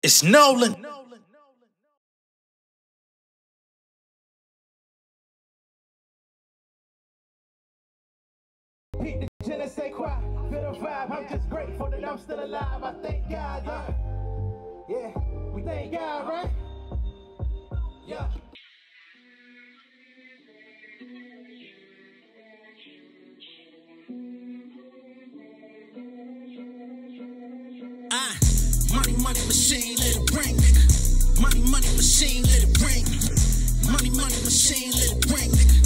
It's Nolan. Hit the je ne sais quoi, feel the vibe. I'm just grateful that I'm still alive. I thank God, yeah. We thank God, right? Yeah. Money, money machine, let it ring, nigga. Money, money machine, let it ring. Money, money machine, let it ring, nigga.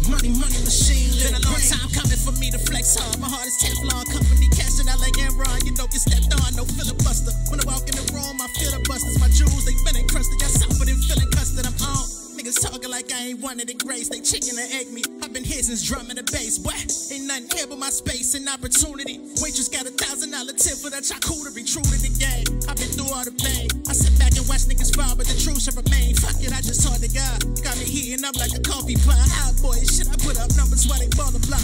Money, money machine, let it ring. Been a long time coming for me to flex hard. My heart is Teflon, company casting out like Enron. You know, get stepped on, no filibuster. When I walk in the room, I feel the busters. My jewels, they been encrusted. Y'all suffered and feeling custard. I'm on. Niggas talking like I ain't wanted it grace. They chicken and egg me. I've been here since drumming the bass. What? Ain't nothing here but my space and opportunity. Waitress got $1,000 tip for that charcuterie. True to the game. I've been through all the pain. I sit back and watch niggas fall, but the truth should remain. Fuck it, I just saw the God. Got me heating up like a coffee pot. Hot boy, shit, I put up numbers while they ball the block.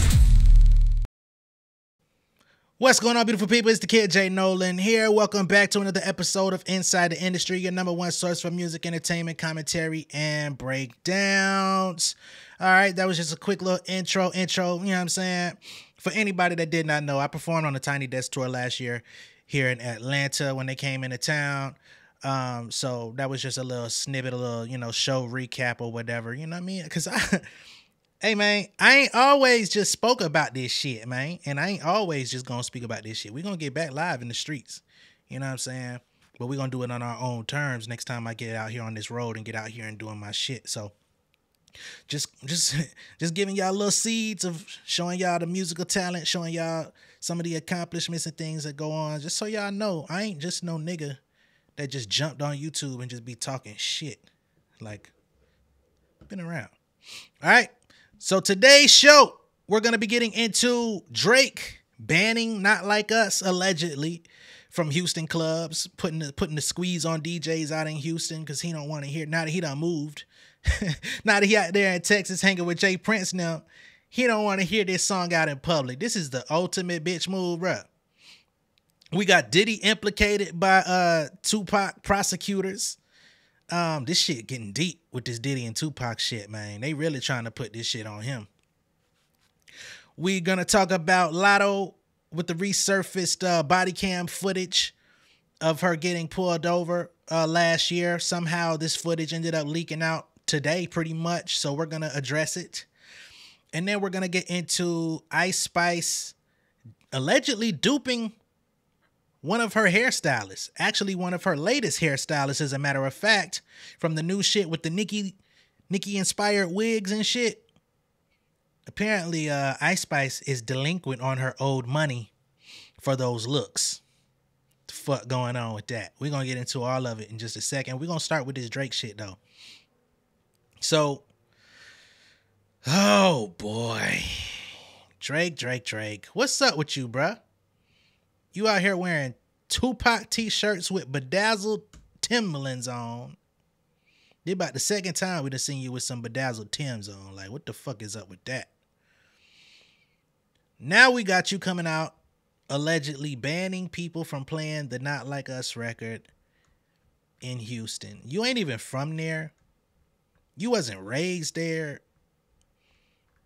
What's going on, beautiful people? It's the kid Jay Nolan here. Welcome back to another episode of Inside the Industry, your number one source for music, entertainment, commentary, and breakdowns. All right, that was just a quick little intro, you know what I'm saying? For anybody that did not know, I performed on the Tiny Desk tour last year here in Atlanta when they came into town. So that was just a little snippet, a little, show recap or whatever, you know what I mean? Because hey, man, I ain't always just spoke about this shit, man. And I ain't always just going to speak about this shit. We're going to get back live in the streets. You know what I'm saying? But we're going to do it on our own terms next time I get out here on this road and get out here and doing my shit. So just giving y'all little seeds of showing y'all the musical talent, showing y'all some of the accomplishments and things that go on. Just so y'all know, I ain't just no nigga that just jumped on YouTube and just be talking shit. Like, been around. All right. So today's show, we're going to be getting into Drake banning Not Like Us, allegedly, from Houston clubs, putting the squeeze on DJs out in Houston because he don't want to hear, now that he done moved, now that he out there in Texas hanging with Jay Prince now, he don't want to hear this song out in public. This is the ultimate bitch move, bruh. We got Diddy implicated by Tupac prosecutors. This shit getting deep with this Diddy and Tupac shit, man. They really trying to put this shit on him. We gonna talk about Latto with the resurfaced body cam footage of her getting pulled over last year. Somehow this footage ended up leaking out today pretty much, so we're gonna address it. And then we're gonna get into Ice Spice allegedly duping one of her hairstylists, actually one of her latest hairstylists, as a matter of fact, from the new shit with the Nicki inspired wigs and shit. Apparently, Ice Spice is delinquent on her owed money for those looks. What the fuck going on with that? We're going to get into all of it in just a second. We're going to start with this Drake shit, though. So, oh boy. Drake. What's up with you, bruh? You out here wearing Tupac t-shirts with bedazzled Timberlands on. This about the second time we done seen you with some bedazzled Tims on. Like, what the fuck is up with that? Now we got you coming out allegedly banning people from playing the Not Like Us record in Houston. You ain't even from there. You wasn't raised there.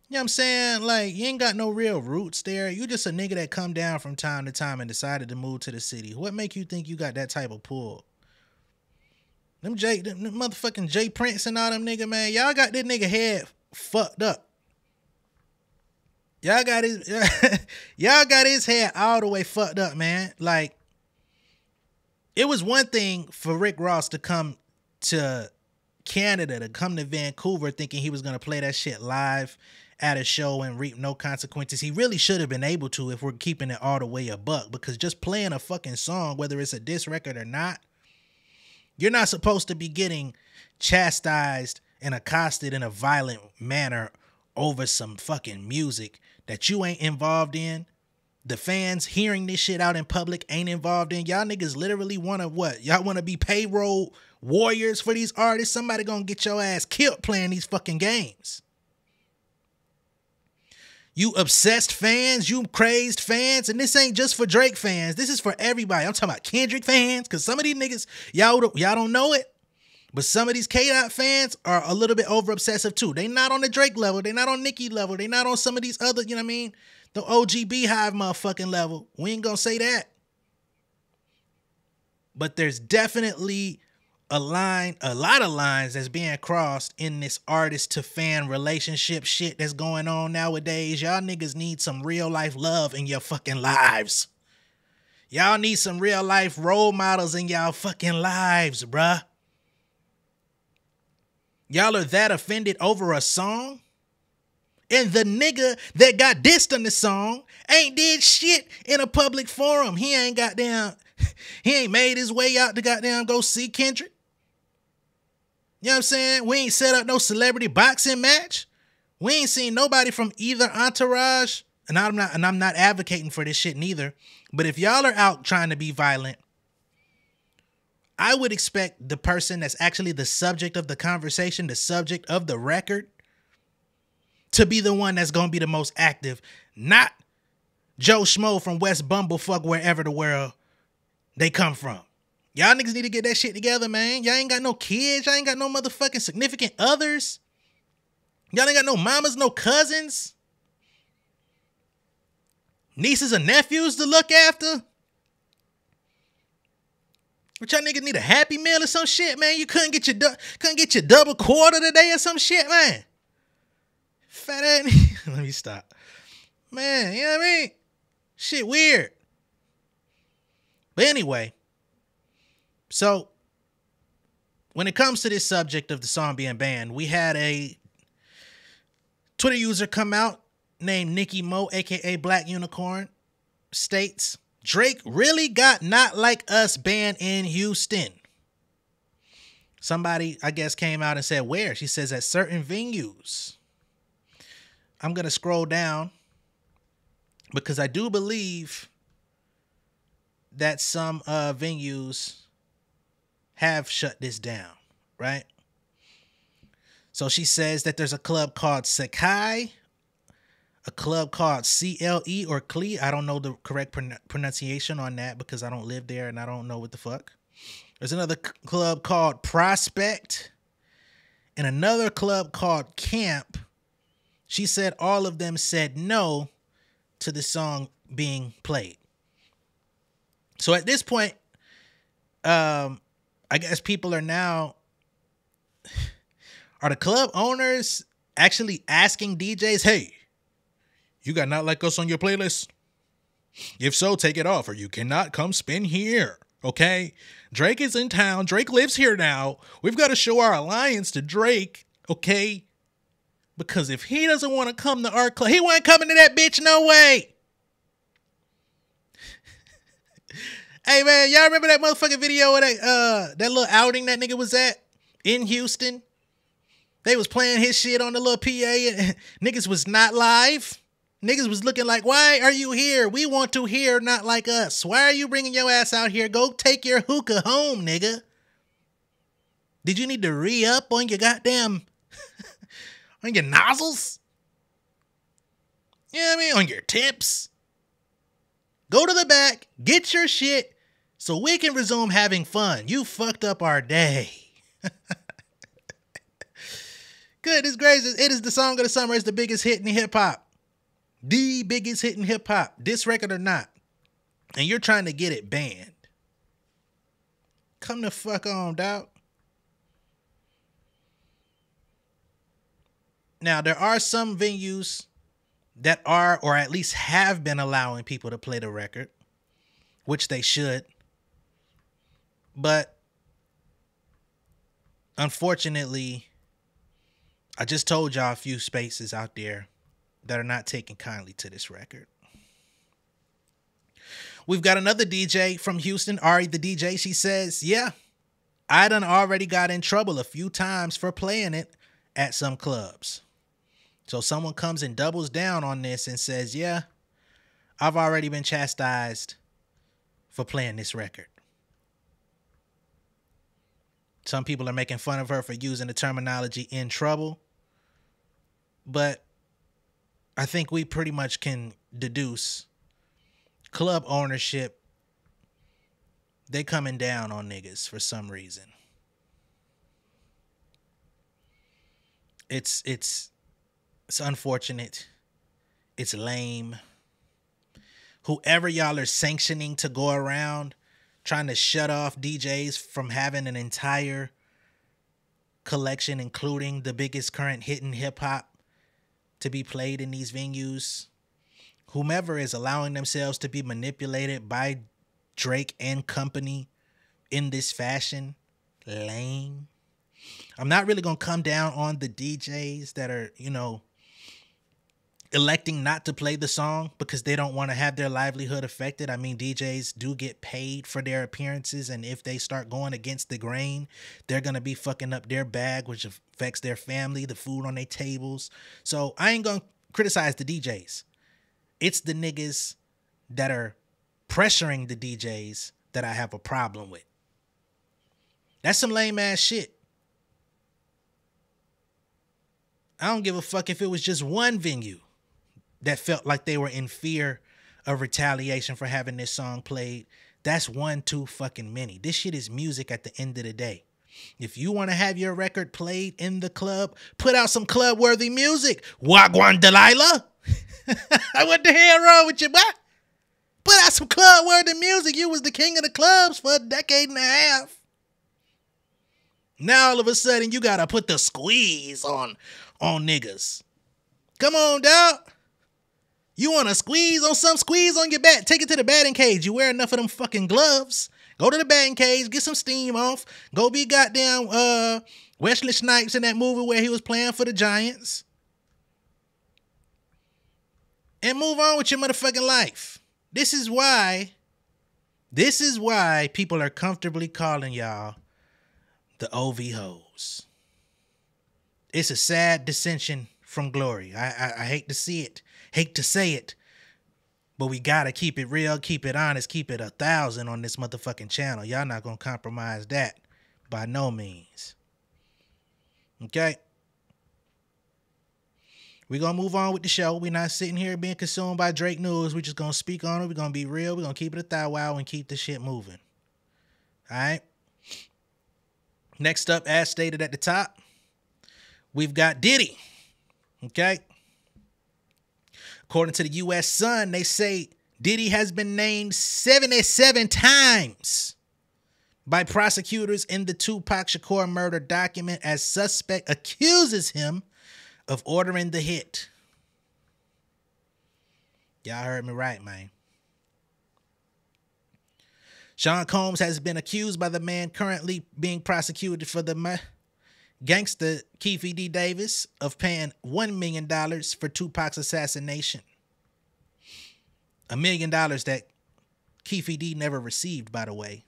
You know what I'm saying? Like, you ain't got no real roots there. You just a nigga that come down from time to time and decided to move to the city. What make you think you got that type of pull? Them motherfucking Jay Prince and all them nigga, man, y'all got this nigga head fucked up. Y'all got his head all the way fucked up, man. Like, it was one thing for Rick Ross to come to Canada, to come to Vancouver thinking he was going to play that shit live at a show and reap no consequences. He really should have been able to, if we're keeping it all the way a buck, because just playing a fucking song, whether it's a diss record or not, you're not supposed to be getting chastised and accosted in a violent manner over some fucking music that you ain't involved in. The fans hearing this shit out in public ain't involved in. Y'all niggas literally want to what? Y'all want to be payroll warriors for these artists? Somebody gonna get your ass killed playing these fucking games. You obsessed fans, you crazed fans, and this ain't just for Drake fans. This is for everybody. I'm talking about Kendrick fans, because some of these niggas, y'all don't know it, but some of these K-Dot fans are a little bit over obsessive too. They not on the Drake level. They not on Nicki level. They not on some of these other, you know what I mean? The OG Beehive motherfucking level. We ain't gonna say that. But there's definitely a lot of lines that's being crossed in this artist to fan relationship shit that's going on nowadays. Y'all niggas need some real life love in your fucking lives. Y'all need some real life role models in y'all fucking lives, bruh. Y'all are that offended over a song? And the nigga that got dissed on the song ain't did shit in a public forum. He ain't made his way out to goddamn go see Kendrick. You know what I'm saying? We ain't set up no celebrity boxing match. We ain't seen nobody from either entourage. And I'm not advocating for this shit neither. But if y'all are out trying to be violent, I would expect the person that's actually the subject of the conversation, the subject of the record, to be the one that's going to be the most active. Not Joe Schmo from West Bumblefuck, wherever the world they come from. Y'all niggas need to get that shit together, man. Y'all ain't got no kids. Y'all ain't got no motherfucking significant others. Y'all ain't got no mamas, no cousins. Nieces and nephews to look after. But y'all niggas need a Happy Meal or some shit, man. You couldn't get your double quarter today or some shit, man. Fat ass. Let me stop. Man, you know what I mean? Shit weird. But anyway, so when it comes to this subject of the song being banned, we had a Twitter user come out named Nikki Mo, aka Black Unicorn, states, Drake really got Not Like Us banned in Houston. Somebody, I guess, came out and said, where? She says at certain venues. I'm going to scroll down because I do believe that some venues have shut this down, right? So she says that there's a club called Sakai, a club called CLE or CLE. I don't know the correct pronunciation on that because I don't live there and I don't know what the fuck. There's another club called Prospect and another club called Camp. She said all of them said no to the song being played. So at this point, I guess people are now, are the club owners actually asking DJs, hey, you got Not Like Us on your playlist? If so, take it off or you cannot come spin here, okay? Drake is in town. Drake lives here now. We've got to show our alliance to Drake, okay? Because if he doesn't want to come to our club, he wasn't coming to that bitch, no way. Hey, man, y'all remember that motherfucking video of that little outing that nigga was at in Houston? They was playing his shit on the little PA and niggas was not live. Niggas was looking like, why are you here? We want to hear Not Like Us. Why are you bringing your ass out here? Go take your hookah home, nigga. Did you need to re-up on your goddamn, on your nozzles? You know what I mean? On your tips? Go to the back, get your shit, so we can resume having fun. You fucked up our day. Goodness gracious, it is the song of the summer. It's the biggest hit in hip-hop. The biggest hit in hip-hop, this record or not. And you're trying to get it banned. Come the fuck on, dog. Now, there are some venues that are, or at least have been allowing people to play the record, which they should. But unfortunately, I just told y'all a few spaces out there that are not taking kindly to this record. We've got another DJ from Houston, Ari the DJ. She says, yeah, I done already got in trouble a few times for playing it at some clubs. So someone comes and doubles down on this and says, yeah, I've already been chastised for playing this record. Some people are making fun of her for using the terminology in trouble. But I think we pretty much can deduce club ownership, they coming down on niggas for some reason. It's unfortunate. It's lame. Whoever y'all are sanctioning to go around trying to shut off DJs from having an entire collection, including the biggest current hit in hip hop, to be played in these venues. Whomever is allowing themselves to be manipulated by Drake and company in this fashion, lame. I'm not really going to come down on the DJs that are, electing not to play the song because they don't want to have their livelihood affected. I mean, DJs do get paid for their appearances, and if they start going against the grain, they're going to be fucking up their bag, which affects their family, the food on their tables. So I ain't going to criticize the DJs. It's the niggas that are pressuring the DJs that I have a problem with. That's some lame ass shit. I don't give a fuck if it was just one venue that felt like they were in fear of retaliation for having this song played. That's one too fucking many. This shit is music at the end of the day. If you want to have your record played in the club, put out some club-worthy music. Wagwan Delilah. What the hell wrong with you, boy? Put out some club-worthy music. You was the king of the clubs for a decade and a half. Now all of a sudden you gotta put the squeeze on niggas. Come on, dog. You want to squeeze on some? Squeeze on your bat. Take it to the batting cage. You wear enough of them fucking gloves. Go to the batting cage. Get some steam off. Go be goddamn Wesley Snipes in that movie where he was playing for the Giants. And move on with your motherfucking life. This is why people are comfortably calling y'all the OV hoes. It's a sad dissension from glory. I hate to see it. Hate to say it. But we gotta keep it real, keep it honest, keep it 1,000 on this motherfucking channel. Y'all not gonna compromise that by no means. Okay? We're gonna move on with the show. We're not sitting here being consumed by Drake news. We're just gonna speak on it. We're gonna be real. We're gonna keep it 1,000 and keep the shit moving. Alright? Next up, as stated at the top, we've got Diddy. Okay? According to the U.S. Sun, they say Diddy has been named 77 times by prosecutors in the Tupac Shakur murder document as suspect accuses him of ordering the hit. Y'all heard me right, man. Sean Combs has been accused by the man currently being prosecuted for the gangster Keefe D. Davis of paying $1 million for Tupac's assassination. $1 million that Keefe D. never received, by the way.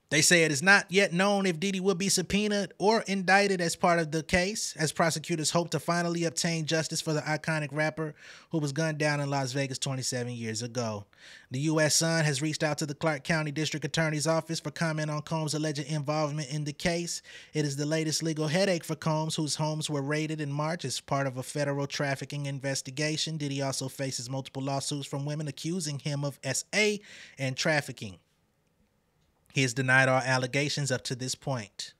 They say it is not yet known if Diddy will be subpoenaed or indicted as part of the case, as prosecutors hope to finally obtain justice for the iconic rapper who was gunned down in Las Vegas 27 years ago. The U.S. Sun has reached out to the Clark County District Attorney's Office for comment on Combs' alleged involvement in the case. It is the latest legal headache for Combs, whose homes were raided in March as part of a federal trafficking investigation. Diddy also faces multiple lawsuits from women accusing him of SA and trafficking. He has denied all allegations up to this point.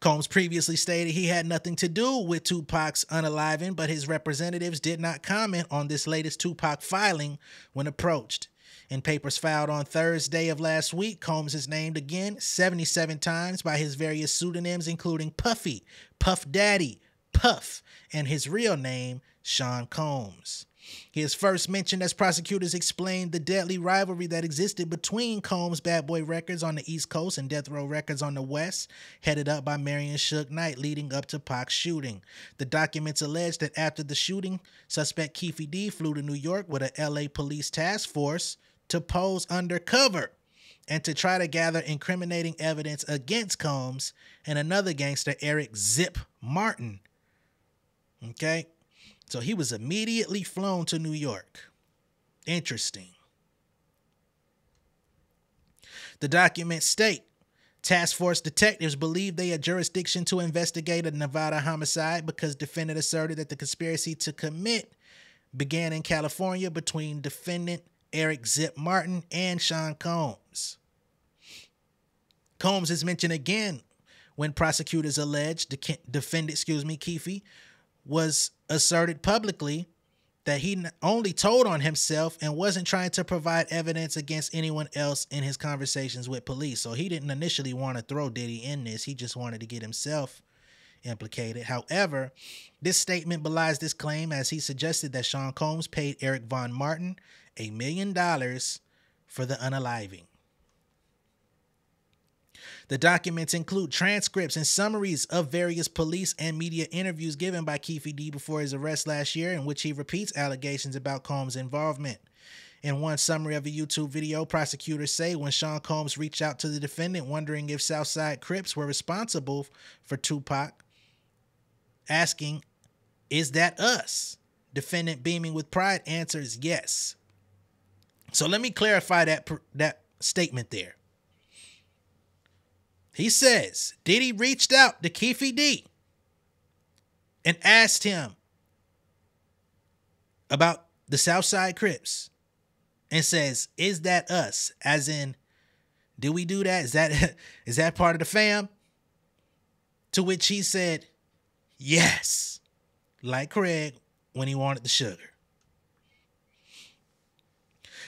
Combs previously stated he had nothing to do with Tupac's unaliving, but his representatives did not comment on this latest Tupac filing when approached. In papers filed on Thursday of last week, Combs is named again 77 times by his various pseudonyms, including Puffy, Puff Daddy, Puff, and his real name, Sean Combs. He is first mentioned as prosecutors explained the deadly rivalry that existed between Combs' Bad Boy Records on the East Coast and Death Row Records on the West, headed up by Marion Suge Knight leading up to Pac's shooting. The documents allege that after the shooting, suspect Keefe D. flew to New York with a LA police task force to pose undercover and to try to gather incriminating evidence against Combs and another gangster, Eric Zip Martin. Okay? So he was immediately flown to New York. Interesting. The documents state Task force detectives believe they had jurisdiction to investigate a Nevada homicide because defendant asserted that the conspiracy to commit began in California between defendant Eric Zip Martin and Sean Combs. Combs is mentioned again when prosecutors alleged defendant, Keefe, was asserted publicly that he only told on himself and wasn't trying to provide evidence against anyone else in his conversations with police. So he didn't initially want to throw Diddy in this. He just wanted to get himself implicated. However, this statement belies this claim, as he suggested that Sean Combs paid Eric Von Martin $1 million for the unaliving. The documents include transcripts and summaries of various police and media interviews given by Keefe D before his arrest last year, in which he repeats allegations about Combs' involvement. In one summary of a YouTube video, prosecutors say when Sean Combs reached out to the defendant wondering if Southside Crips were responsible for Tupac, asking, "Is that us?" Defendant, beaming with pride, answers yes. So let me clarify that statement there. He says Diddy reached out to Keefe D and asked him about the Southside Crips and says, "Is that us?" As in, did we do that? Is that part of the fam? To which he said, yes, like Craig when he wanted the sugar.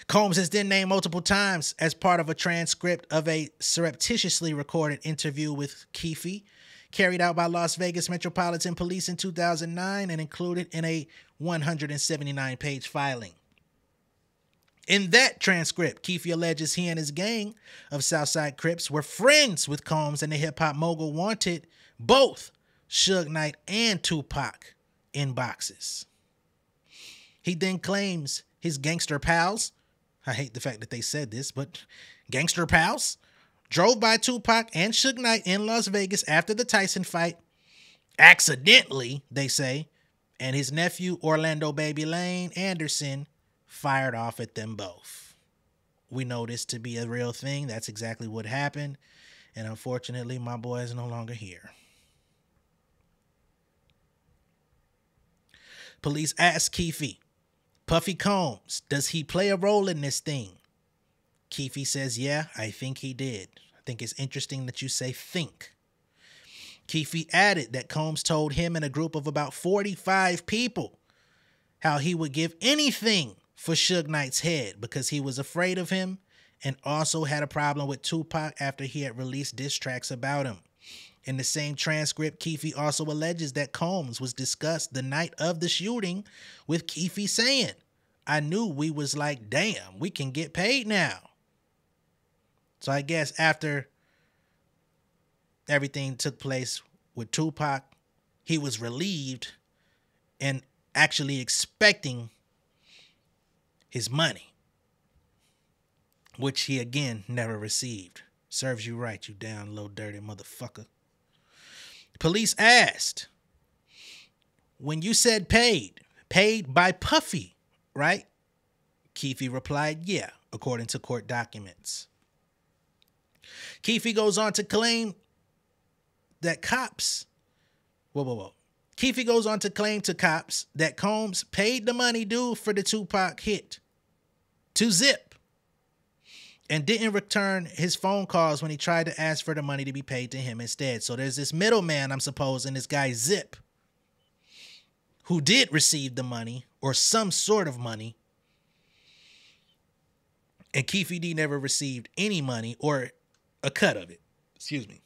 Combs has then named multiple times as part of a transcript of a surreptitiously recorded interview with Keefe carried out by Las Vegas Metropolitan Police in 2009 and included in a 179-page filing. In that transcript, Keefe alleges he and his gang of Southside Crips were friends with Combs, and the hip-hop mogul wanted both Suge Knight and Tupac in boxes. He then claims his gangster pals, I hate the fact that they said this, but gangster pals, drove by Tupac and Suge Knight in Las Vegas after the Tyson fight, accidentally, they say, and his nephew, Orlando Baby Lane Anderson, fired off at them both. We know this to be a real thing. That's exactly what happened. And unfortunately, my boy is no longer here. Police asked Keefe, "Puffy Combs, does he play a role in this thing?" Keefe says, "Yeah, I think he did." I think it's interesting that you say think. Keefe added that Combs told him and a group of about 45 people how he would give anything for Suge Knight's head because he was afraid of him and also had a problem with Tupac after he had released diss tracks about him. In the same transcript, Keefe also alleges that Combs was discussed the night of the shooting, with Keefe saying, "I knew we was like, damn, we can get paid now." So I guess after everything took place with Tupac, he was relieved and actually expecting his money, which he again never received. Serves you right, you down low dirty motherfucker. Police asked, "When you said paid by Puffy, right?" Keefe replied, "Yeah," according to court documents. Keefe goes on to claim that Keefe goes on to claim to cops that Combs paid the money due for the Tupac hit to Zip and didn't return his phone calls when he tried to ask for the money to be paid to him instead. So there's this middleman, I'm supposing, this guy Zip, who did receive the money or some sort of money, and Keefe D never received any money or a cut of it. Excuse me.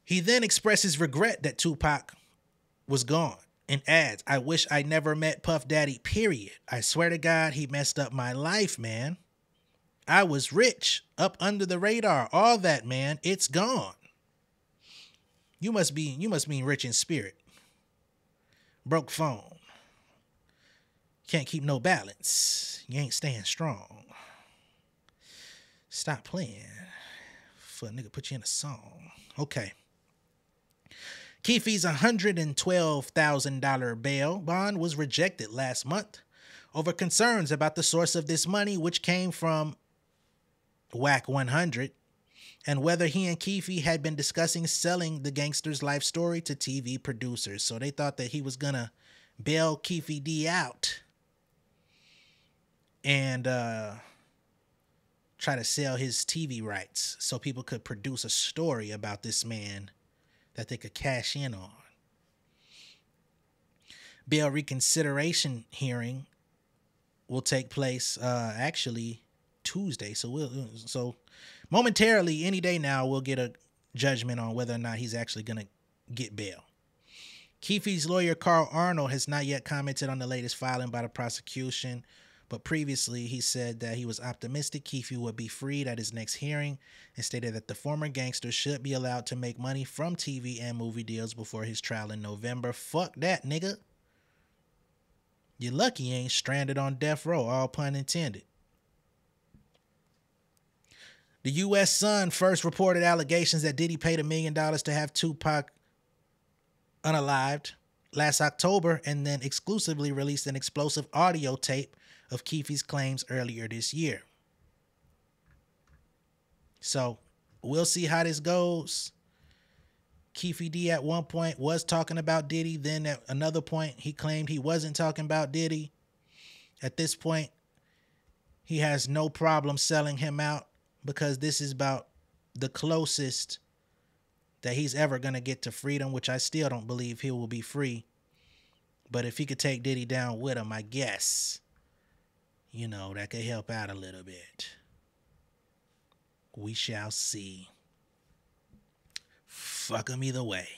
He then expresses regret that Tupac was gone and adds, "I wish I never met Puff Daddy, period. I swear to God, he messed up my life, man. I was rich, up under the radar, all that, man. It's gone." You must mean rich in spirit. Broke phone. Can't keep no balance. You ain't staying strong. Stop playing for a nigga put you in a song. Okay. Keefe's $112,000 bail bond was rejected last month over concerns about the source of this money, which came from Whack 100, and whether he and Keefe had been discussing selling the gangster's life story to TV producers. So they thought that he was going to bail Keefe D out and try to sell his TV rights so people could produce a story about this man that they could cash in on. Bail reconsideration hearing will take place actually Tuesday. So momentarily, any day now, we'll get a judgment on whether or not he's actually going to get bail. Keefe's lawyer, Carl Arnold, has not yet commented on the latest filing by the prosecution, but previously he said that he was optimistic Keefe would be freed at his next hearing and stated that the former gangster should be allowed to make money from TV and movie deals before his trial in November. Fuck that, nigga. You're lucky you ain't stranded on death row, all pun intended. The U.S. Sun first reported allegations that Diddy paid $1 million to have Tupac unalived last October, and then exclusively released an explosive audio tape of Keefe's claims earlier this year. So we'll see how this goes. Keefe D at one point was talking about Diddy. Then at another point, he claimed he wasn't talking about Diddy. At this point, he has no problem selling him out because this is about the closest that he's ever going to get to freedom, which I still don't believe he will be free. But if he could take Diddy down with him, I guess, you know, that could help out a little bit. We shall see. Fuck him either way.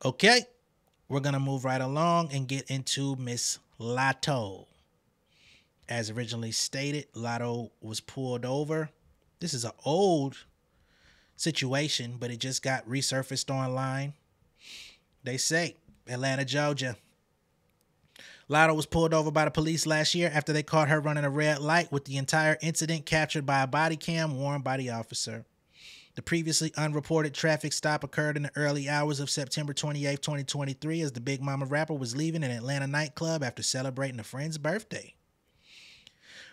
Okay, we're going to move right along and get into Miss Latto. As originally stated, Latto was pulled over. This is an old situation, but it just got resurfaced online. They say, Atlanta, Georgia. Latto was pulled over by the police last year after they caught her running a red light, with the entire incident captured by a body cam worn by the officer. The previously unreported traffic stop occurred in the early hours of September 28, 2023, as the Big Mama rapper was leaving an Atlanta nightclub after celebrating a friend's birthday.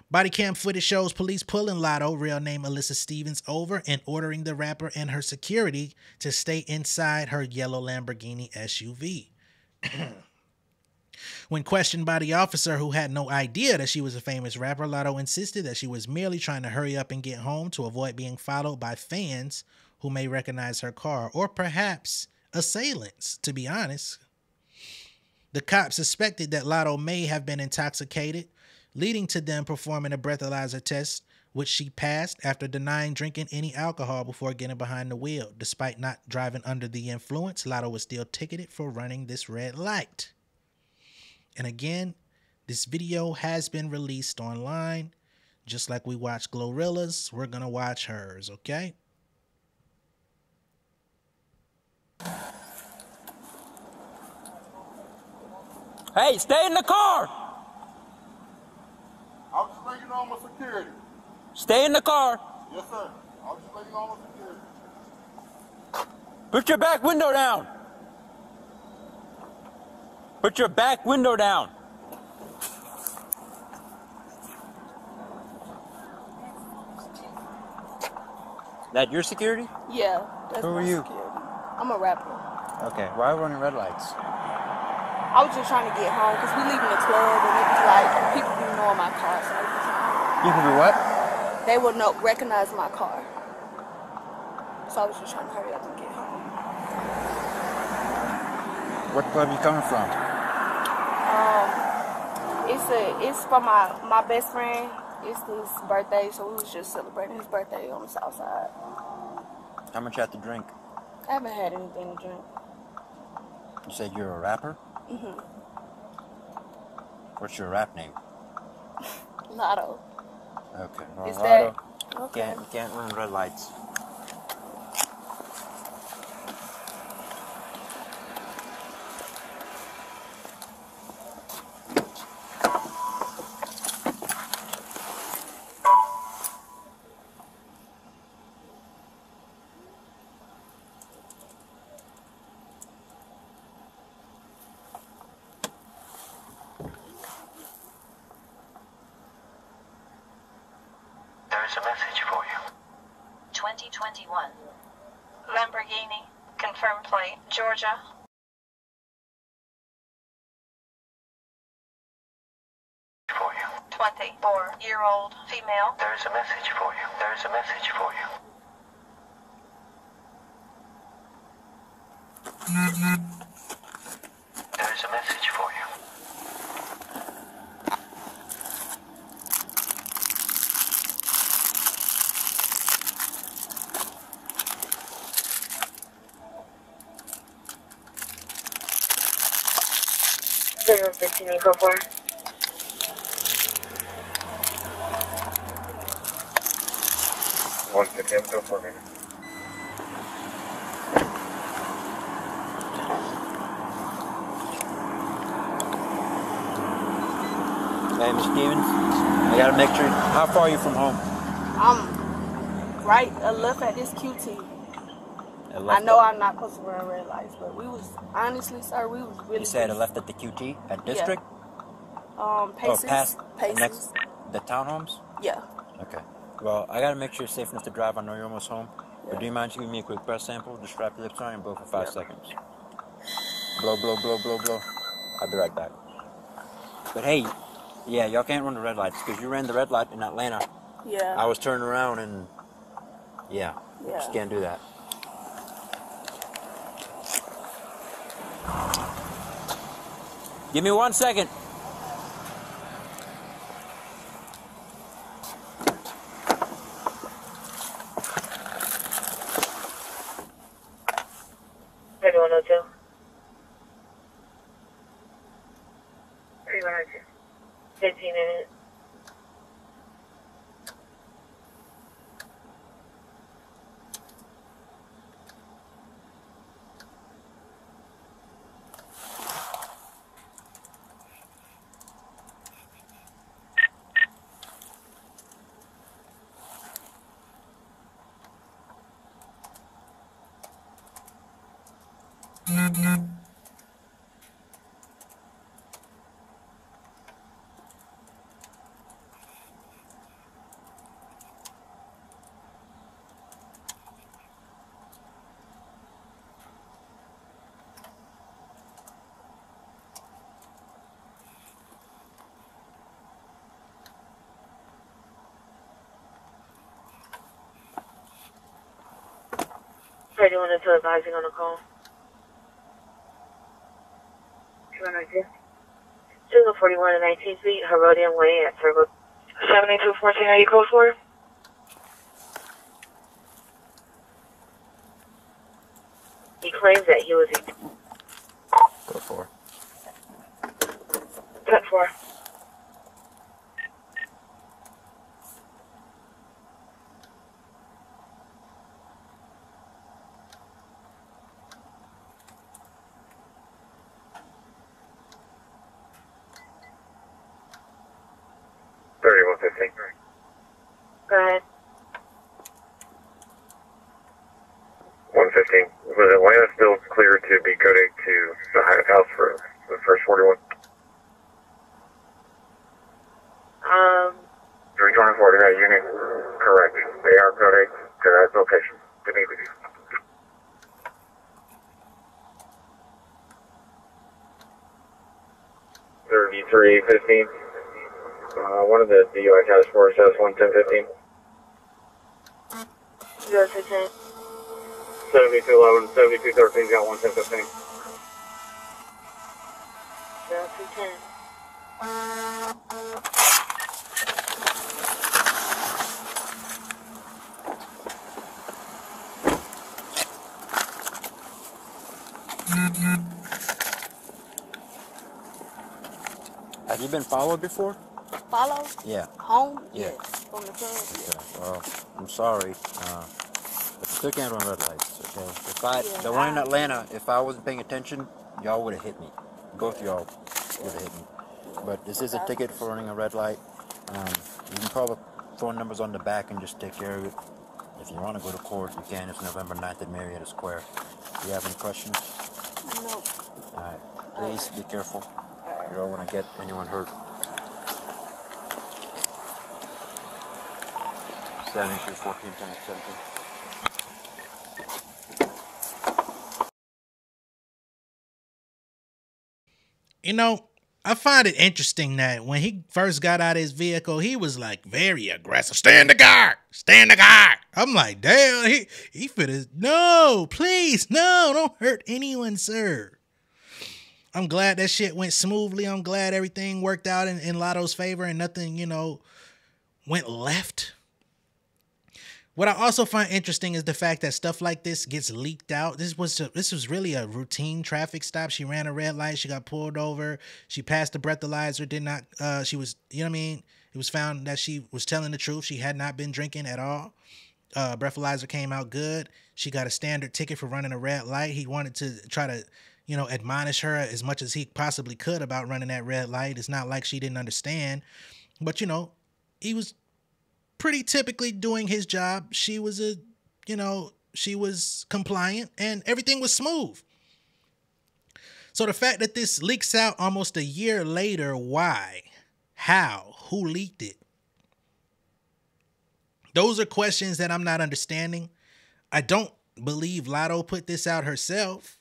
Body cam footage shows police pulling Latto, real name Alyssa Stevens, over and ordering the rapper and her security to stay inside her yellow Lamborghini SUV. When questioned by the officer, who had no idea that she was a famous rapper, Latto insisted that she was merely trying to hurry up and get home to avoid being followed by fans who may recognize her car, or perhaps assailants, to be honest. The cops suspected that Latto may have been intoxicated, leading to them performing a breathalyzer test, which she passed after denying drinking any alcohol before getting behind the wheel. Despite not driving under the influence, Latto was still ticketed for running this red light. And again, this video has been released online. Just like we watch Glorilla's, we're going to watch hers, okay? Hey, stay in the car! I was just letting you know I'm a security. Stay in the car! Yes, sir. I was just letting you know I'm a security. Put your back window down! Put your back window down! That your security? Yeah, that's Who my are you? security. I'm a rapper. Okay, why are we running red lights? I was just trying to get home because we leaving the club and it be like people be knowing my car, so You can be what? they will know recognize my car. So I was just trying to hurry up and get home. What club you coming from? It's for my best friend. It's his birthday, so we was just celebrating his birthday on the south side. How much you have to drink? I haven't had anything to drink. You said you're a rapper? Mm-hmm. What's your rap name? Latto. Okay. Well, Is Latto, that okay? you can't run red lights. There's There's a message for you. 2021. Lamborghini. Confirmed plate. Georgia. For you. 24-year-old female. There's a message for you. There's a message for you. There's a message for you. Zero 15 Eco 4. One 50, I'm still 4 minutes. Hey, Miss Stevens, I gotta make sure. How far are you from home? I'm right left at this QT. I know I'm not supposed to run red lights, but we was honestly, sir, we was really. You said I close. left at the QT at District? Paces. Oh, past Paces. next the townhomes? Yeah. Okay. Well, I gotta make sure you're safe enough to drive. I know you're almost home. Yeah. But do you mind just giving me a quick breath sample? Just strap your lips on and blow for 5 seconds. Blow, blow, blow, blow, blow. I'll be right back. But hey, yeah, y'all can't run the red lights because you ran the red light in Atlanta. Yeah. I was turning around and yeah. Just can't do that. Give me 1 second. Maybe 102. 3102. 15 minutes. Ready 102 advising on the call. 202. Jungle 41 and 19th Street, Herodian Way at Turbo 7214. Are you code for? He claims that he was. Go for. 10-4. Go ahead. 115. Was Atlanta still clear to be coded to the Hyatt House for the first 41? 324 to that unit. Correct. They are coded to that location. To meet with you. $33.15. One of the DUI task force says 110.15. 016. 7211, 7213 got 110.15. 016. Have you been followed before? Follow? Yeah. Home? Yeah. Yes. From the club? Okay. Well, I'm sorry. But you still can't run red lights, okay? The one in Atlanta, if I wasn't paying attention, y'all would have hit me. Both of y'all would have hit me. But this is a ticket for running a red light. You can call the phone numbers on the back and just take care of it. If you want to go to court, you can. It's November 9th at Marietta Square. Do you have any questions? No. Alright. Please be careful. You don't want to get anyone hurt. 72, 14 times 17. You know, I find it interesting that when he first got out of his vehicle, he was like very aggressive. Stand the guard. Stand the guard. I'm like, damn, he finna, no, please, no, don't hurt anyone, sir. I'm glad that shit went smoothly. I'm glad everything worked out in Lotto's favor and nothing, you know, went left. What I also find interesting is the fact that stuff like this gets leaked out. This was really a routine traffic stop. She ran a red light. She got pulled over. She passed the breathalyzer. Did not. She was. You know what I mean? It was found that she was telling the truth. She had not been drinking at all. Breathalyzer came out good. She got a standard ticket for running a red light. He wanted to try to, you know, admonish her as much as he possibly could about running that red light. It's not like she didn't understand, but you know, he was pretty typically doing his job. She was she was compliant and everything was smooth. So the fact that this leaks out almost a year later, why? How? Who leaked it? Those are questions that I'm not understanding. I don't believe Lotto put this out herself.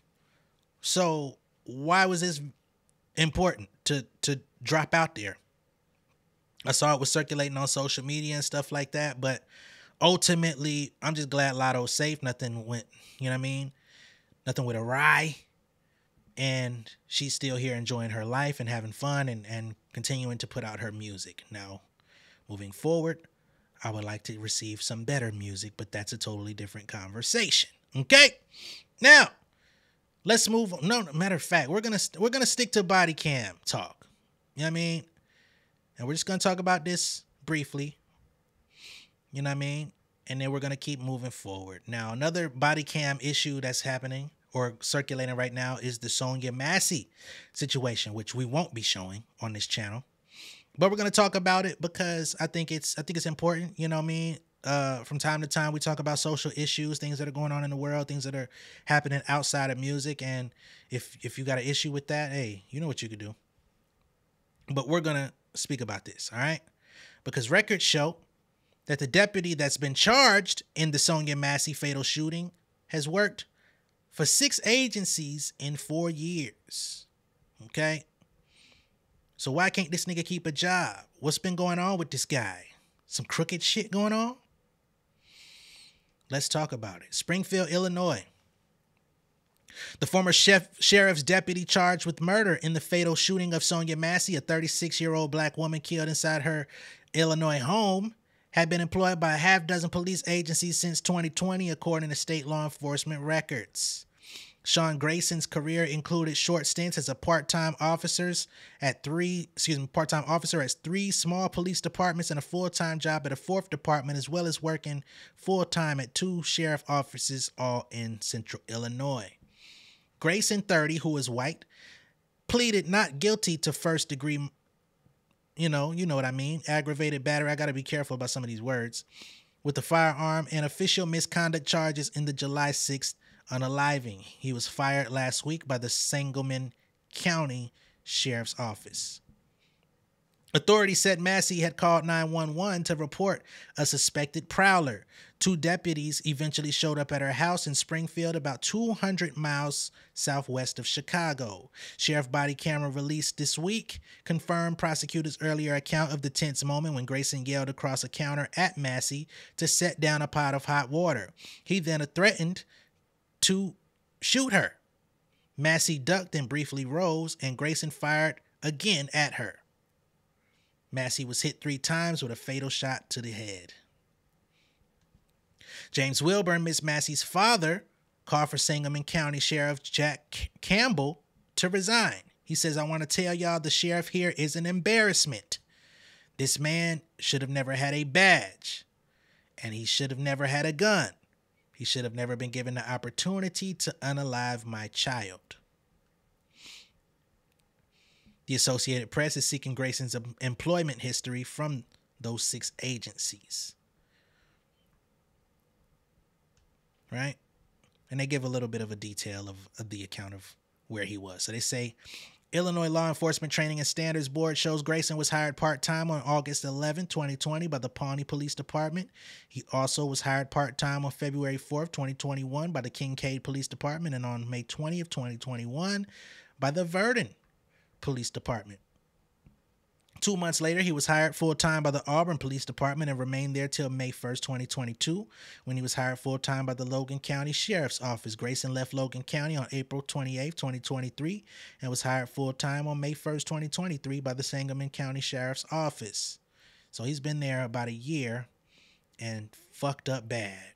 So why was this important to drop out there? I saw it was circulating on social media and stuff like that, but ultimately, I'm just glad Lotto's safe. Nothing went, you know what I mean? Nothing went awry. And she's still here enjoying her life and having fun and continuing to put out her music. Now, moving forward, I would like to receive some better music, but that's a totally different conversation. Okay? Now, let's move on. No, matter of fact, we're gonna stick to body cam talk. You know what I mean? And we're just going to talk about this briefly, you know what I mean? And then we're going to keep moving forward. Now, another body cam issue that's happening or circulating right now is the Sonya Massey situation, which we won't be showing on this channel. But we're going to talk about it because I think it's important, you know what I mean? From time to time, we talk about social issues, things that are going on in the world, things that are happening outside of music. And if you got an issue with that, hey, you know what you could do. But we're going to speak about this, all right? Because records show that the deputy that's been charged in the Sonya Massey fatal shooting has worked for 6 agencies in 4 years, okay? So why can't this nigga keep a job? What's been going on with this guy? Some crooked shit going on? Let's talk about it. Springfield, Illinois. The former sheriff's deputy charged with murder in the fatal shooting of Sonya Massey, a 36-year-old black woman killed inside her Illinois home, had been employed by a half-dozen police agencies since 2020, according to state law enforcement records. Sean Grayson's career included short stints as a part-time officer at 3 small police departments and a full-time job at a 4th department, as well as working full-time at 2 sheriff offices, all in central Illinois. Grayson, 30, who is white, pleaded not guilty to first-degree, you know what I mean, aggravated battery. I got to be careful about some of these words. With a firearm and official misconduct charges in the July 6th unaliving. He was fired last week by the Sangamon County Sheriff's Office. Authorities said Massey had called 911 to report a suspected prowler. 2 deputies eventually showed up at her house in Springfield, about 200 miles southwest of Chicago. Sheriff body camera released this week confirmed prosecutors' earlier account of the tense moment when Grayson yelled across a counter at Massey to set down a pot of hot water. He then threatened to shoot her. Massey ducked and briefly rose, and Grayson fired again at her. Massey was hit 3 times with a fatal shot to the head. James Wilburn, Miss Massey's father, called for Sangamon County Sheriff Jack Campbell to resign. He says, "I want to tell y'all the sheriff here is an embarrassment. This man should have never had a badge, and he should have never had a gun. He should have never been given the opportunity to unalive my child." The Associated Press is seeking Grayson's employment history from those 6 agencies. Right? And they give a little bit of a detail of the account of where he was. So they say Illinois Law Enforcement Training and Standards Board shows Grayson was hired part-time on August 11, 2020 by the Pawnee Police Department. He also was hired part-time on February 4th, 2021 by the Kincaid Police Department and on May 20th, 2021 by the Verdon Police Department. 2 months later, he was hired full-time by the Auburn Police Department and remained there till May 1st, 2022, when he was hired full-time by the Logan County Sheriff's Office. Grayson left Logan County on April 28th, 2023, and was hired full-time on May 1st, 2023 by the Sangamon County Sheriff's Office. So he's been there about a year and fucked up bad.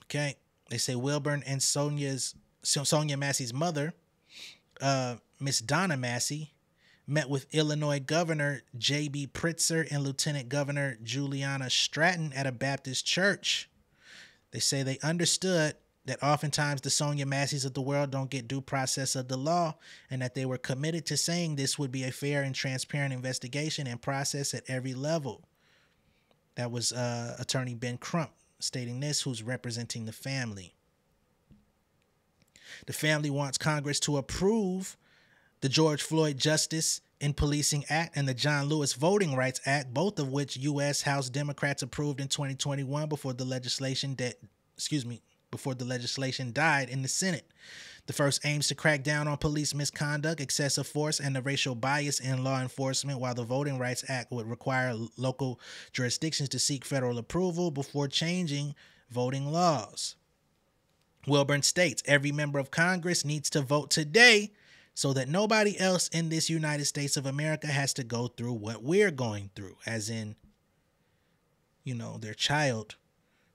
Okay. They say Wilburn and Sonia Massey's mother, Miss Donna Massey, met with Illinois Governor J.B. Pritzker and Lieutenant Governor Juliana Stratton at a Baptist church. They say they understood that oftentimes the Sonia Masseys of the world don't get due process of the law, and that they were committed to saying this would be a fair and transparent investigation and process at every level. That was Attorney Ben Crump stating this, who's representing the family. The family wants Congress to approve the George Floyd Justice in Policing Act and the John Lewis Voting Rights Act, both of which U.S. House Democrats approved in 2021 before the legislation died in the Senate. The first aims to crack down on police misconduct, excessive force, and the racial bias in law enforcement, while the Voting Rights Act would require local jurisdictions to seek federal approval before changing voting laws. Wilburn states every member of Congress needs to vote today so that nobody else in this United States of America has to go through what we're going through, as in, their child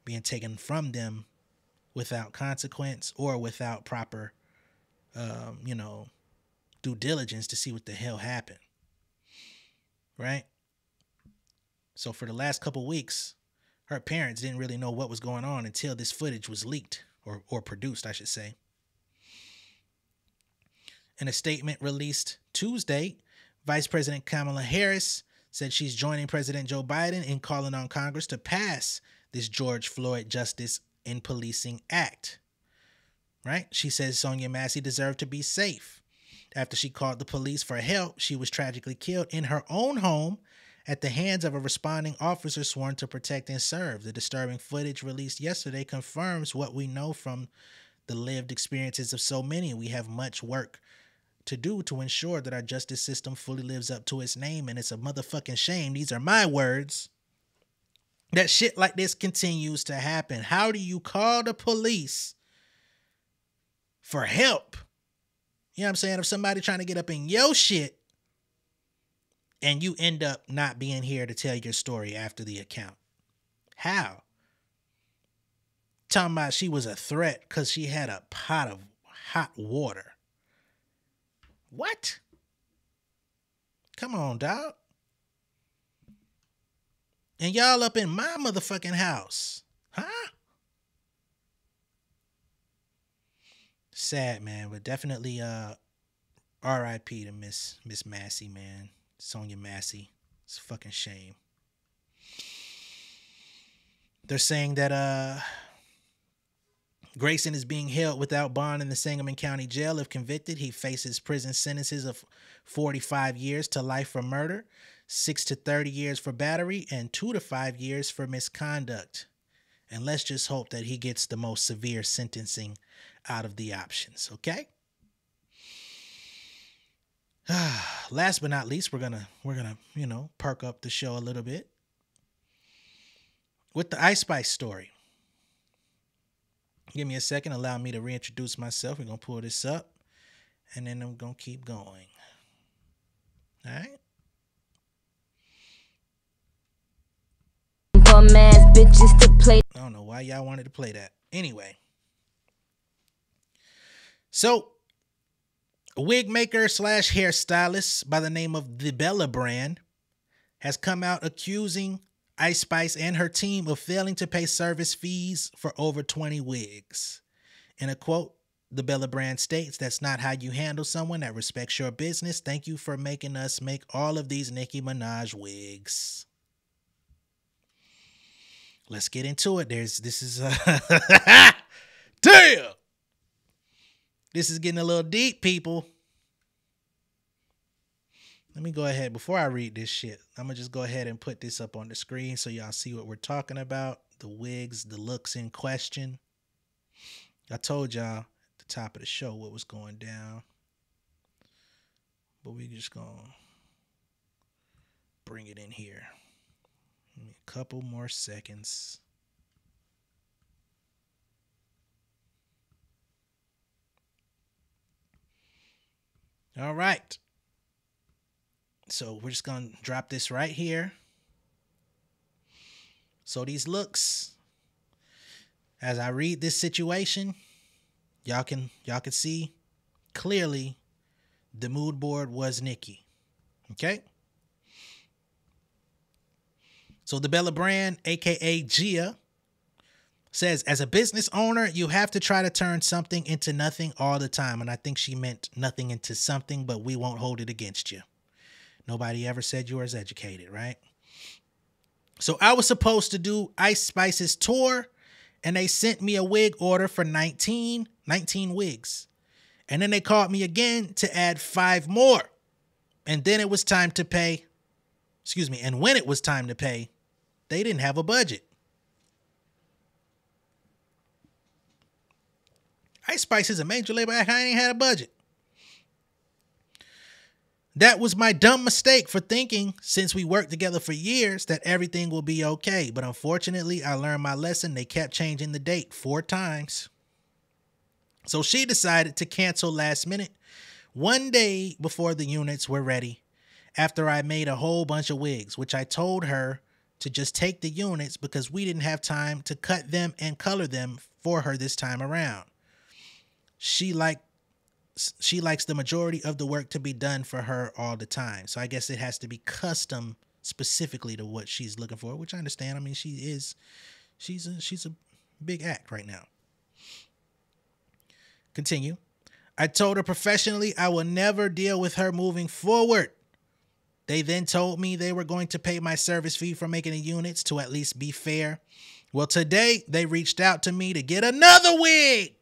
being taken from them without consequence or without proper due diligence to see what the hell happened. Right? So for the last couple weeks, her parents didn't really know what was going on until this footage was leaked or produced, I should say. In a statement released Tuesday, Vice President Kamala Harris said she's joining President Joe Biden in calling on Congress to pass this George Floyd Justice in Policing Act. Right? She says Sonia Massey deserved to be safe. After she called the police for help, she was tragically killed in her own home at the hands of a responding officer sworn to protect and serve. The disturbing footage released yesterday confirms what we know from the lived experiences of so many. We have much work to do to ensure that our justice system fully lives up to its name, and it's a motherfucking shame, these are my words, that shit like this continues to happen. How do you call the police for help? You know what I'm saying? If somebody trying to get up in your shit and you end up not being here to tell your story after the account. How? Talking about she was a threat because she had a pot of hot water. What? Come on, dog. And y'all up in my motherfucking house. Huh? Sad, man. But definitely R.I.P. to Miss Massey, man. Sonia Massey. It's a fucking shame. They're saying that Grayson is being held without bond in the Sangamon County Jail. If convicted, he faces prison sentences of 45 years to life for murder, 6 to 30 years for battery, and 2 to 5 years for misconduct. And let's just hope that he gets the most severe sentencing out of the options, okay? Last but not least, we're gonna perk up the show a little bit with the Ice Spice story. Give me a second, allow me to reintroduce myself. We're gonna pull this up, and then I'm gonna keep going. All right. I don't know why y'all wanted to play that. Anyway, so a wig maker / hairstylist by the name of the Bella brand has come out accusing Ice Spice and her team of failing to pay service fees for over 20 wigs. In a quote, the Bella brand states, "That's not how you handle someone that respects your business. Thank you for making us make all of these Nicki Minaj wigs." let's get into it. This is damn. This is getting a little deep, people. Let me go ahead before I read this shit. I'm gonna just go ahead and put this up on the screen so y'all see what we're talking about. The wigs, the looks in question. I told y'all at the top of the show what was going down, but we just gonna bring it in here. Give me a couple more seconds. All right. So we're just going to drop this right here. So these looks, as I read this situation, y'all can see clearly the mood board was Nicki. Okay? So the Bella brand, aka Gia, says, as a business owner, you have to try to turn something into nothing all the time. And I think she meant nothing into something, but we won't hold it against you. Nobody ever said you were as educated, right? So I was supposed to do Ice Spice's tour, and they sent me a wig order for 19 wigs. And then they called me again to add 5 more. And then it was time to pay. Excuse me. And when it was time to pay, they didn't have a budget. Ice Spice is a major label act. I ain't had a budget. That was my dumb mistake for thinking, since we worked together for years, that everything will be okay. But unfortunately, I learned my lesson. They kept changing the date 4 times. So she decided to cancel last minute, 1 day before the units were ready, after I made a whole bunch of wigs, which I told her to just take the units because we didn't have time to cut them and color them for her this time around. She likes the majority of the work to be done for her all the time. So I guess it has to be custom specifically to what she's looking for, which I understand. I mean, she's a big act right now. Continue. I told her professionally I will never deal with her moving forward. They then told me they were going to pay my service fee for making the units to at least be fair. Well, today they reached out to me to get another wig.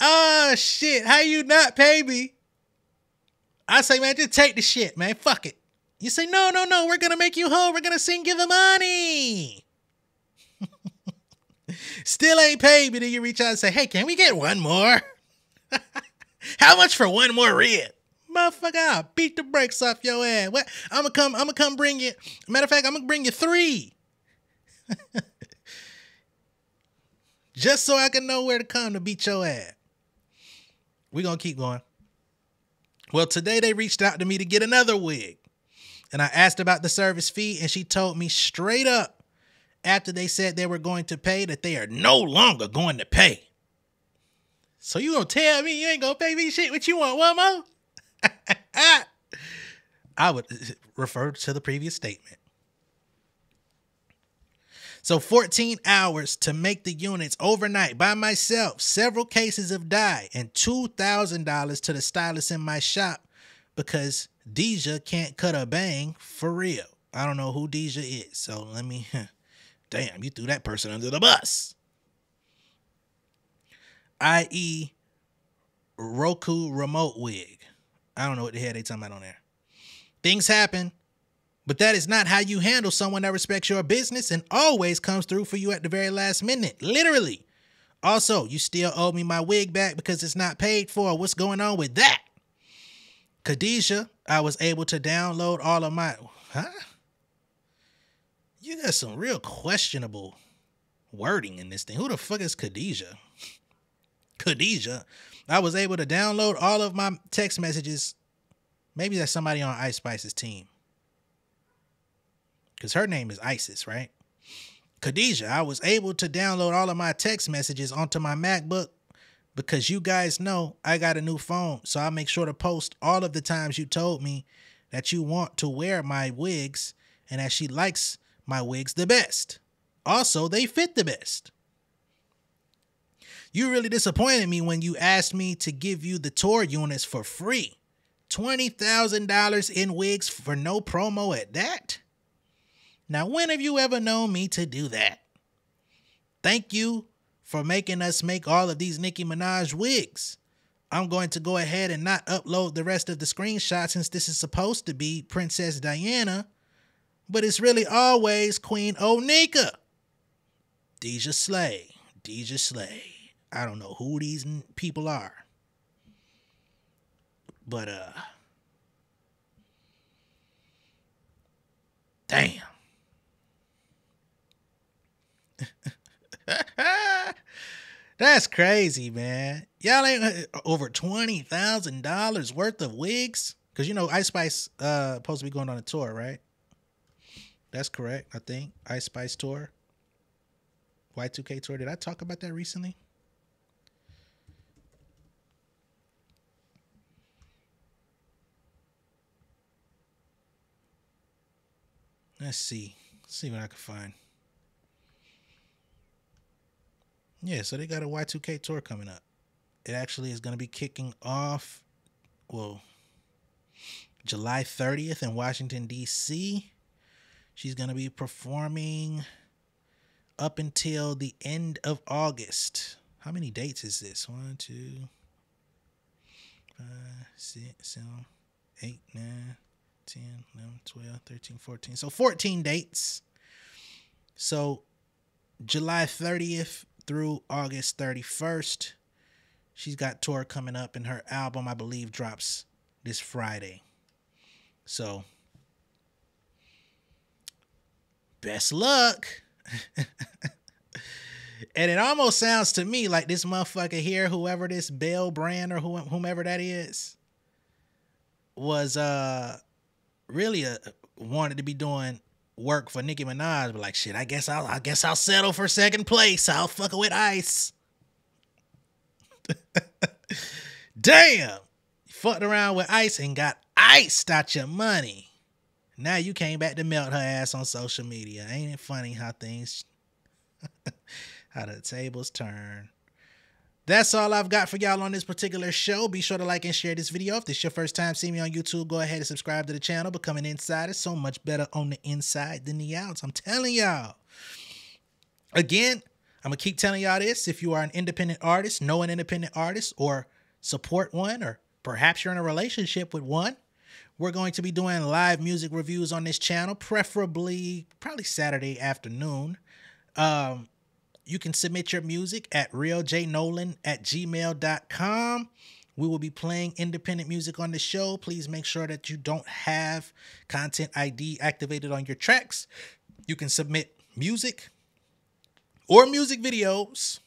Oh, shit. How you not pay me? I say, man, just take the shit, man. Fuck it. You say, no. We're going to make you whole. We're going to send you the money. Still ain't paid me. Then you reach out and say, hey, can we get one more? How much for one more rib? Motherfucker, I'll beat the brakes off your ass. What? I'm gonna come bring you. Matter of fact, I'm gonna bring you 3. Just so I can know where to come to beat your ass. We're gonna keep going. Well, today they reached out to me to get another wig. And I asked about the service fee, and she told me straight up, after they said they were going to pay, that they are no longer going to pay. So you gonna tell me you ain't gonna pay me shit? What you want, one more? I would refer to the previous statement. So 14 hours to make the units overnight by myself, several cases of dye, and $2,000 to the stylist in my shop because Deja can't cut a bang for real. I don't know who Deja is, so let me... Damn, you threw that person under the bus. I.e. Roku remote wig. I don't know what the hell they talking about on there. Things happen, but that is not how you handle someone that respects your business and always comes through for you at the very last minute. Literally. Also, you still owe me my wig back because it's not paid for. What's going on with that? Khadijah, I was able to download all of my... Huh? You got some real questionable wording in this thing. Who the fuck is Khadijah? Khadijah. I was able to download all of my text messages. Maybe that's somebody on Ice Spice's team. Because her name is Isis, right? Khadijah, I was able to download all of my text messages onto my MacBook because you guys know I got a new phone. So I make sure to post all of the times you told me that you want to wear my wigs and that she likes my wigs the best. Also, they fit the best. You really disappointed me when you asked me to give you the tour units for free. $20,000 in wigs for no promo at that? Now, when have you ever known me to do that? Thank you for making us make all of these Nicki Minaj wigs. I'm going to go ahead and not upload the rest of the screenshots since this is supposed to be Princess Diana, but it's really always Queen Onika. Deja Slay. Deja Slay. I don't know who these people are. But, damn. That's crazy, man. Y'all ain't over $20,000 worth of wigs? Because, you know, Ice Spice supposed to be going on a tour, right? That's correct, I think. Ice Spice tour. Y2K tour. Did I talk about that recently? Let's see. Let's see what I can find. Yeah, so they got a Y2K tour coming up. It actually is going to be kicking off, well, July 30th in Washington, D.C. She's going to be performing up until the end of August. How many dates is this? 1, 2, 5, 6, 7, 8, 9, 10, 11, 12, 13, 14. So 14 dates. So July 30th through August 31st. She's got tour coming up, and her album, I believe, drops this Friday. So best luck. And it almost sounds to me like this motherfucker here, whoever this Bell Brand or whomever that is, was really wanted to be doing work for Nicki Minaj, but like, shit, I guess I'll settle for second place. I'll fuck with Ice. Damn, you fucked around with Ice and got iced out your money. Now you came back to melt her ass on social media. Ain't it funny how things, how the tables turn? That's all I've got for y'all on this particular show. Be sure to like and share this video. If this is your first time seeing me on YouTube, go ahead and subscribe to the channel. Become an insider. So much better on the inside than the outs. I'm telling y'all. Again, I'm going to keep telling y'all this. If you are an independent artist, know an independent artist, or support one, or perhaps you're in a relationship with one, we're going to be doing live music reviews on this channel, preferably probably Saturday afternoon. You can submit your music at realjnolan@gmail.com. We will be playing independent music on the show. Please make sure that you don't have Content ID activated on your tracks. You can submit music or music videos.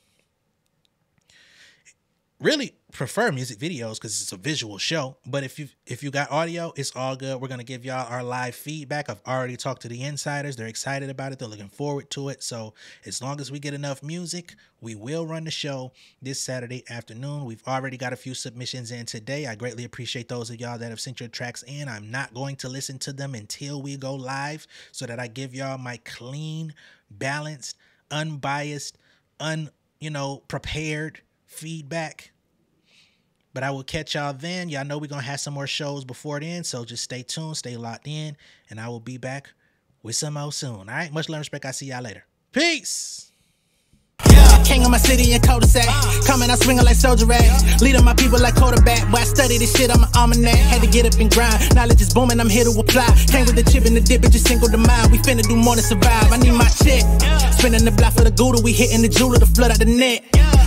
Really prefer music videos because it's a visual show. But if you got audio, it's all good. We're going to give y'all our live feedback. I've already talked to the insiders. They're excited about it. They're looking forward to it. So as long as we get enough music, we will run the show this Saturday afternoon. We've already got a few submissions in today. I greatly appreciate those of y'all that have sent your tracks in. I'm not going to listen to them until we go live so that I give y'all my clean, balanced, unbiased, prepared feedback. But I will catch y'all then. Y'all know we're going to have some more shows before then. So just stay tuned, stay locked in, and I will be back with some more soon. All right? Much love and respect. I'll see y'all later. Peace. Yeah, king of my city in cul-de-sac. Coming out swinging like soldier rags. Leading my people like quarterback. Boy, I study this shit, I'm an almanac. Had to get up and grind. Knowledge is booming, I'm here to apply. Came with the chip and the dip, it just single the mind. We finna do more than survive. I need my check. Spinning the block for the Gouda. We hitting the jeweler to flood out the net.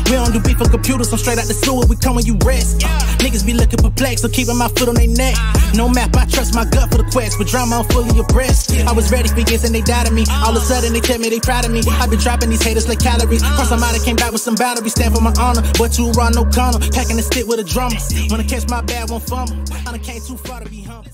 We don't do beef for computers, I'm straight out the sewer. We come when you rest. Niggas be looking perplexed, so keeping my foot on their neck. No map, I trust my gut for the quest. With drama, I'm fully abreast. I was ready for years and they doubted me. All of a sudden they tell me they proud of me. I been dropping these haters like calories. First I'm out, I came back with some batteries. Stand for my honor, but you run no corner. Packing the stick with a drummer. When I catch my bad, won't fumble. I done came too far to be humble.